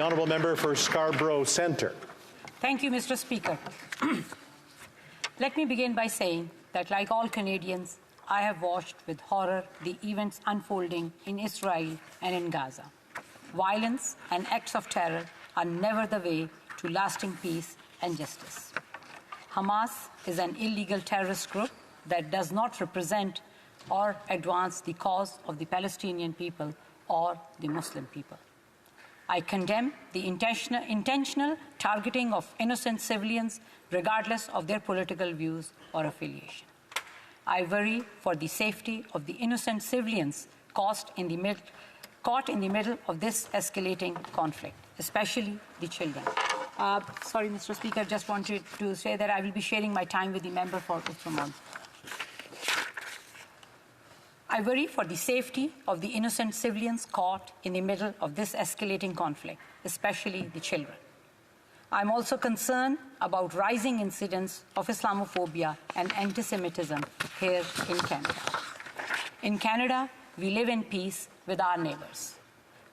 The honourable member for Scarborough Centre. Thank you, Mr. Speaker. Let me begin by saying that, like all Canadians, I have watched with horror the events unfolding in Israel and in Gaza. Violence and acts of terror are never the way to lasting peace and justice. Hamas is an illegal terrorist group that does not represent or advance the cause of the Palestinian people or the Muslim people. I condemn the intentional targeting of innocent civilians regardless of their political views or affiliation. I worry for the safety of the innocent civilians caught in the middle of this escalating conflict, especially the children. Sorry, Mr. Speaker, just wanted to say that I will be sharing my time with the member for Uttarakhand. I worry for the safety of the innocent civilians caught in the middle of this escalating conflict, especially the children. I'm also concerned about rising incidents of Islamophobia and antisemitism here in Canada. In Canada, we live in peace with our neighbors.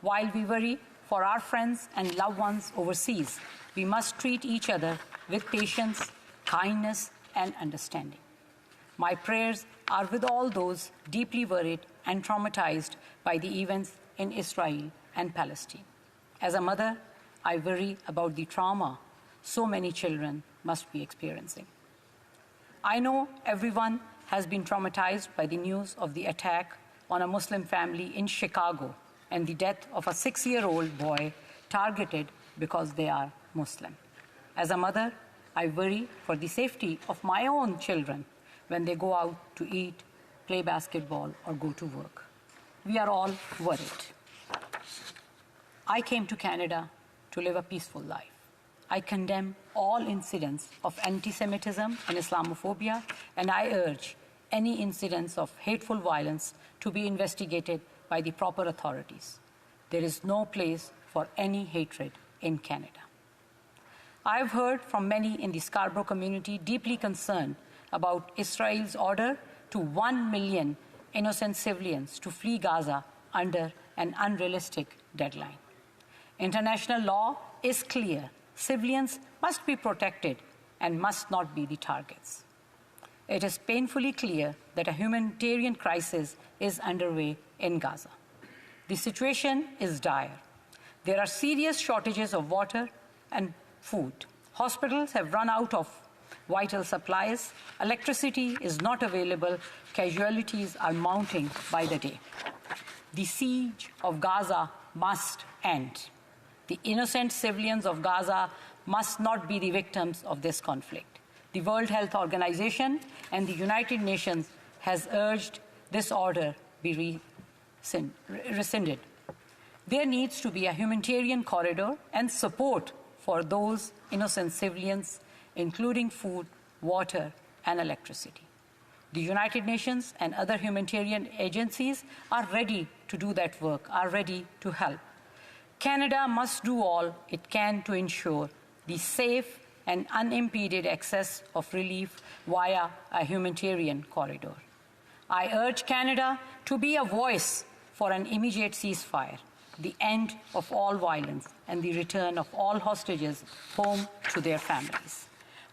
While we worry for our friends and loved ones overseas, we must treat each other with patience, kindness, and understanding. My prayers are with all those deeply worried and traumatized by the events in Israel and Palestine. As a mother, I worry about the trauma so many children must be experiencing. I know everyone has been traumatized by the news of the attack on a Muslim family in Chicago and the death of a 6-year-old boy targeted because they are Muslim. As a mother, I worry for the safety of my own children when they go out to eat, play basketball, or go to work. We are all worried. I came to Canada to live a peaceful life. I condemn all incidents of anti-Semitism and Islamophobia, and I urge any incidents of hateful violence to be investigated by the proper authorities. There is no place for any hatred in Canada. I have heard from many in the Scarborough community deeply concerned about Israel's order to 1 million innocent civilians to flee Gaza under an unrealistic deadline. International law is clear. Civilians must be protected and must not be the targets. It is painfully clear that a humanitarian crisis is underway in Gaza. The situation is dire. There are serious shortages of water and food. Hospitals have run out of vital supplies. Electricity is not available. Casualties are mounting by the day. The siege of Gaza must end. The innocent civilians of Gaza must not be the victims of this conflict. The World Health Organization and the United Nations has urged this order be rescinded. There needs to be a humanitarian corridor and support for those innocent civilians, including food, water, and electricity. The United Nations and other humanitarian agencies are ready to do that work, are ready to help. Canada must do all it can to ensure the safe and unimpeded access of relief via a humanitarian corridor. I urge Canada to be a voice for an immediate ceasefire, the end of all violence, and the return of all hostages home to their families.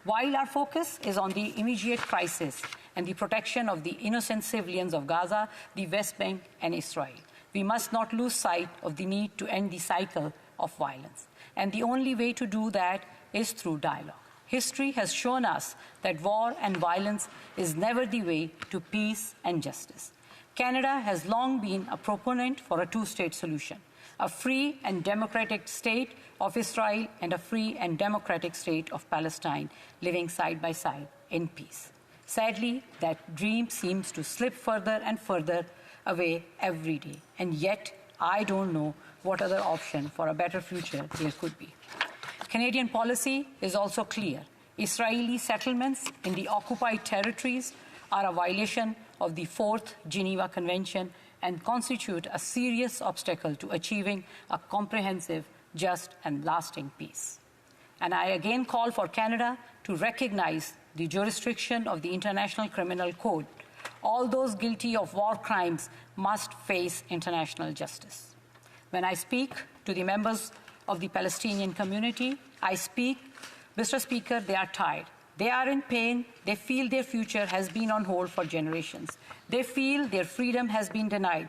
While our focus is on the immediate crisis and the protection of the innocent civilians of Gaza, the West Bank, and Israel, we must not lose sight of the need to end the cycle of violence. And the only way to do that is through dialogue. History has shown us that war and violence is never the way to peace and justice. Canada has long been a proponent for a two-state solution, a free and democratic state of Israel and a free and democratic state of Palestine living side by side in peace. Sadly, that dream seems to slip further and further away every day, and yet I don't know what other option for a better future there could be. Canadian policy is also clear. Israeli settlements in the occupied territories are a violation of the Fourth Geneva Convention and constitute a serious obstacle to achieving a comprehensive, just, and lasting peace. And I again call for Canada to recognize the jurisdiction of the International Criminal Code. All those guilty of war crimes must face international justice. When I speak to the members of the Palestinian community. I speak, Mr. Speaker, they are tired. They are in pain. They feel their future has been on hold for generations. They feel their freedom has been denied.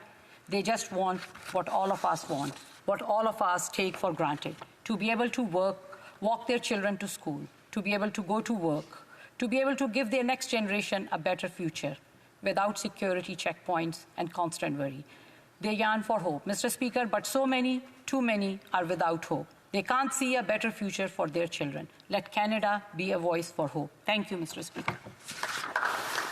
They just want what all of us want, what all of us take for granted, to be able to work, walk their children to school, to be able to go to work, to be able to give their next generation a better future without security checkpoints and constant worry. They yearn for hope, Mr. Speaker, but so many, too many, are without hope. They can't see a better future for their children. Let Canada be a voice for hope. Thank you, Mr. Speaker.